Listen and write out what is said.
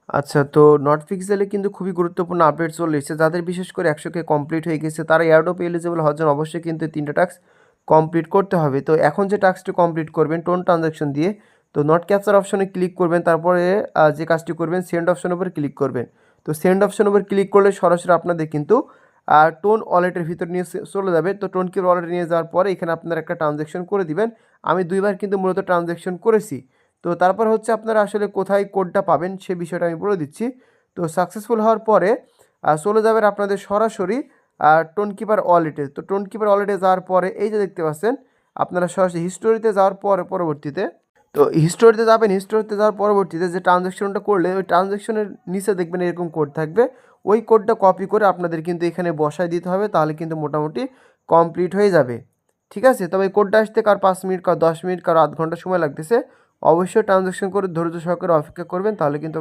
আচ্ছা, তো নট পিক্সেলে কিন্তু খুবই গুরুত্বপূর্ণ আপডেট চলে এসেছে। যাদের বিশেষ করে 100K কমপ্লিট হয়ে গেছে তারা এয়ারড্রপ এলিজিবল হওয়ার জন্য অবশ্যই কিন্তু এই 3টা টাস্ক কমপ্লিট করতে হবে। তো এখন যে টাস্কটি কমপ্লিট করবেন টোন ট্রান্সেকশন দিয়ে, তো নট ক্যাপচার অপশনে ক্লিক করবেন, তারপরে যে কাজটি করবেন সেন্ড অপশনের উপর ক্লিক করবেন। তো সেন্ড অপশনের উপর ক্লিক করলে সরাসরি আপনাদের কিন্তু টোন ওয়ালেটের ভিতর নিয়ে চলে যাবে। তো টোন কিউর ওয়ালেটে নিয়ে যাওয়ার পরে এখানে আপনারা একটা ট্রানজ্যাকশন করে দিবেন। আমি 2 বার কিন্তু মূলত ট্রানজ্যাকশন করেছি। তো তারপর হচ্ছে আপনারা আসলে কোথায় কোডটা পাবেন সে বিষয়টা আমি বলে দিচ্ছি। তো সাকসেসফুল হওয়ার পরে চলে যাবেন আপনাদের সরাসরি টোন কিপার ওয়ালেটে। তো টোন কিপার ওয়ালেটে যাওয়ার পরে এই যে দেখতে পাচ্ছেন আপনারা সরাসরি হিস্টোরিতে যাওয়ার পরে পরবর্তীতে, তো হিস্টোরিতে যাবেন, হিস্টোরিতে যাওয়ার পরবর্তীতে যে ট্রানজ্যাকশনটা করলে ওই ট্রানজ্যাকশনের নিচে দেখবেন এরকম কোড থাকবে। ওই কোডটা কপি করে আপনাদের কিন্তু এখানে বসায় দিতে হবে, তাহলে কিন্তু মোটামুটি কমপ্লিট হয়ে যাবে। ঠিক আছে? তবে এই কোডটা আসতে কার 5 মিনিট, কার 10 মিনিট, কার আধ ঘন্টা সময় লাগতেছে। অবশ্যই ট্রানজ্যাকশন করে ধৈর্য সহকারে অপেক্ষা করবেন, তাহলে কিন্তু